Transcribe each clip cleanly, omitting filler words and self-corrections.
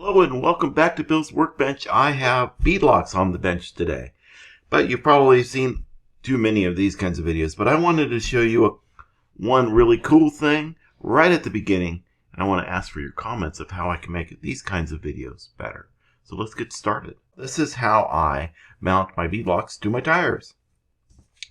Hello and welcome back to Bill's Workbench. I have beadlocks on the bench today, but you've probably seen too many of these kinds of videos, but I wanted to show you one really cool thing right at the beginning, and I want to ask for your comments of how I can make these kinds of videos better. So let's get started. This is how I mount my beadlocks to my tires.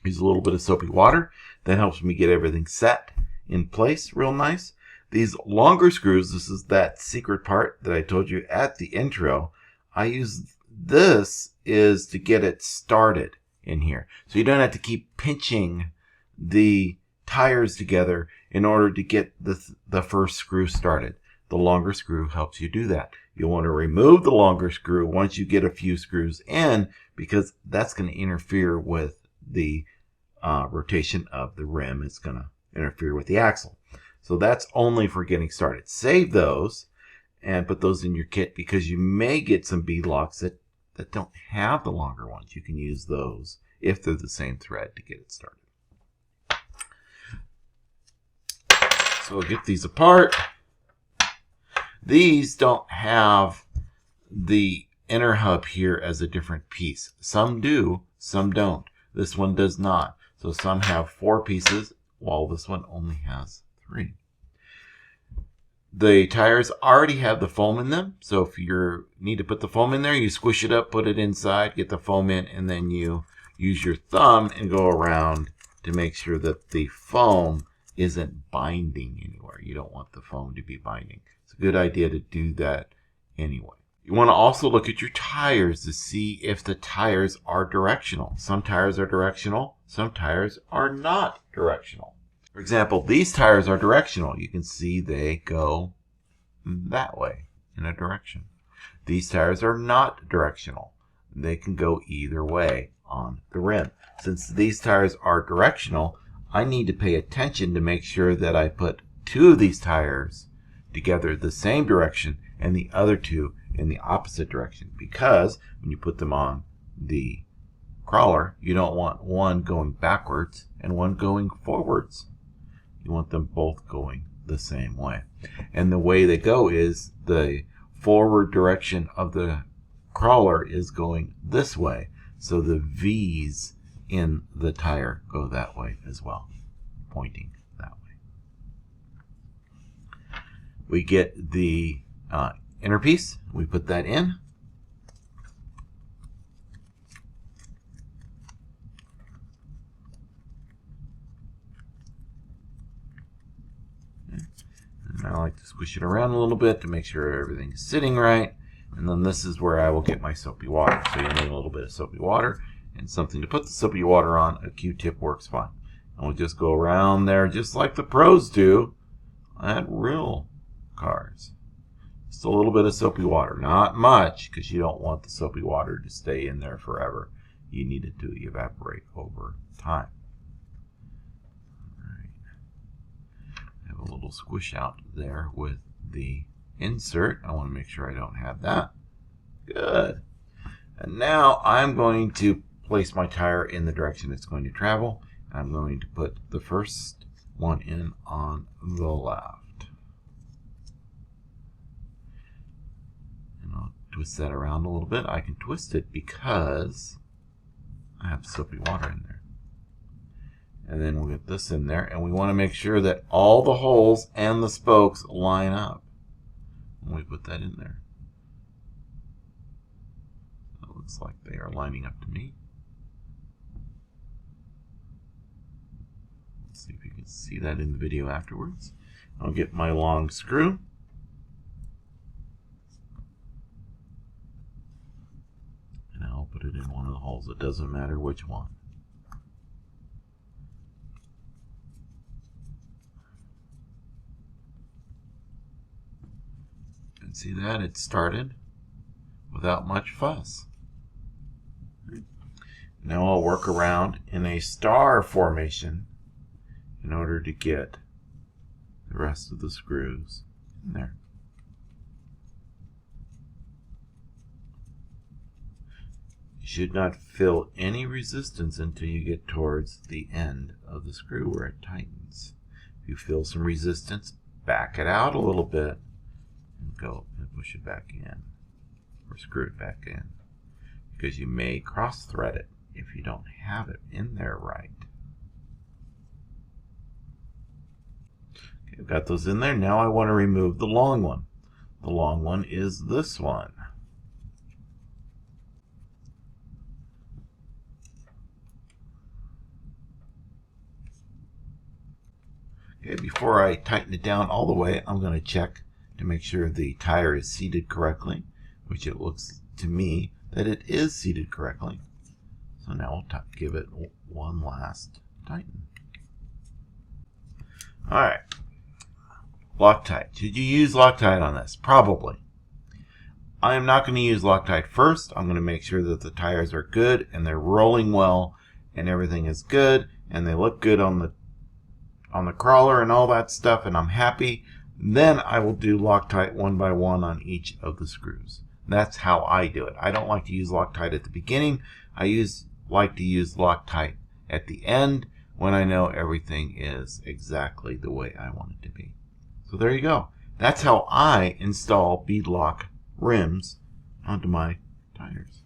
Use a little bit of soapy water. That helps me get everything set in place real nice. These longer screws, this is that secret part that I told you at the intro. I use this is to get it started in here. So you don't have to keep pinching the tires together in order to get the first screw started. The longer screw helps you do that. You'll want to remove the longer screw once you get a few screws in, because that's going to interfere with the rotation of the rim. It's going to interfere with the axle. So that's only for getting started. Save those and put those in your kit, because you may get some beadlocks that don't have the longer ones. You can use those if they're the same thread to get it started. So we'll get these apart. These don't have the inner hub here as a different piece. Some do, some don't. This one does not. So some have 4 pieces, while this one only has 3. The tires already have the foam in them, so if you need to put the foam in there, you squish it up, put it inside, get the foam in, and then you use your thumb and go around to make sure that the foam isn't binding anywhere. You don't want the foam to be binding. It's a good idea to do that anyway. You want to also look at your tires to see if the tires are directional. Some tires are directional, some tires are not directional. For example, these tires are directional. You can see they go that way in a direction. These tires are not directional. They can go either way on the rim. Since these tires are directional, I need to pay attention to make sure that I put 2 of these tires together the same direction and the other 2 in the opposite direction, because when you put them on the crawler, you don't want one going backwards and one going forwards. You want them both going the same way. And the way they go is the forward direction of the crawler is going this way. So the V's in the tire go that way as well, pointing that way. We get the inner piece. We put that in. I like to squish it around a little bit to make sure everything is sitting right. And then this is where I will get my soapy water. So you need a little bit of soapy water and something to put the soapy water on. A Q-tip works fine. And we'll just go around there just like the pros do at real cars. Just a little bit of soapy water. Not much, because you don't want the soapy water to stay in there forever. You need it to evaporate over time. A little squish out there with the insert. I want to make sure I don't have that. Good. And now I'm going to place my tire in the direction it's going to travel. I'm going to put the first one in on the left. And I'll twist that around a little bit. I can twist it because I have soapy water in there. And then we'll get this in there, and we want to make sure that all the holes and the spokes line up when we put that in there. It looks like they are lining up to me. Let's see if you can see that in the video afterwards. I'll get my long screw. And I'll put it in one of the holes. It doesn't matter which one. See that? It started without much fuss. Now I'll work around in a star formation in order to get the rest of the screws in there. You should not feel any resistance until you get towards the end of the screw where it tightens. If you feel some resistance, back it out a little bit and go and push it back in or screw it back in, because you may cross thread it if you don't have it in there right. Okay, I've got those in there. Now I want to remove the long one. The long one is this one. Okay, before I tighten it down all the way, I'm going to check to make sure the tire is seated correctly, which it looks to me that it is seated correctly. So now we'll give it one last tighten. Alright, Loctite. Should you use Loctite on this? Probably. I am not going to use Loctite first. I'm going to make sure that the tires are good and they're rolling well and everything is good and they look good on the crawler and all that stuff, and I'm happy. Then I will do Loctite one by one on each of the screws. That's how I do it. I don't like to use Loctite at the beginning. I like to use Loctite at the end when I know everything is exactly the way I want it to be. So there you go. That's how I install Beadlock rims onto my tires.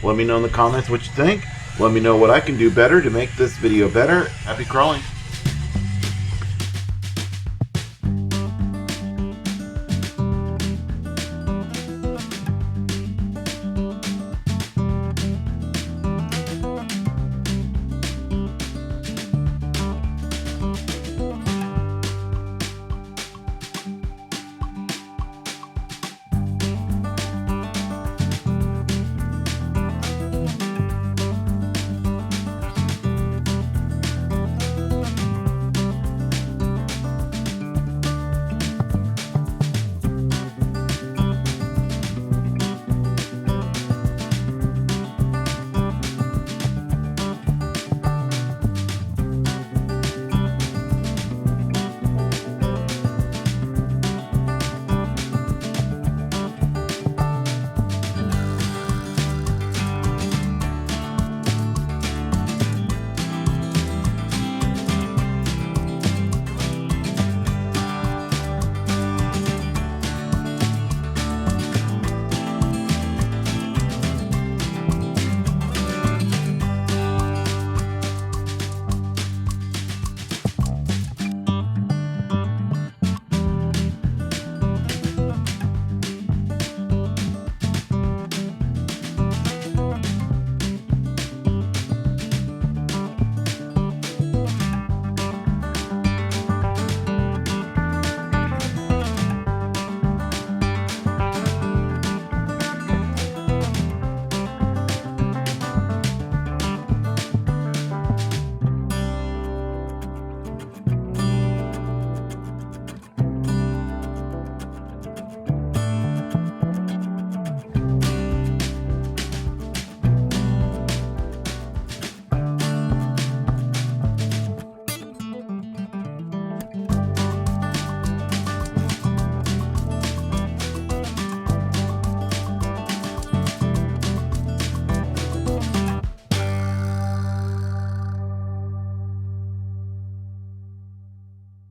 Let me know in the comments what you think. Let me know what I can do better to make this video better. Happy crawling.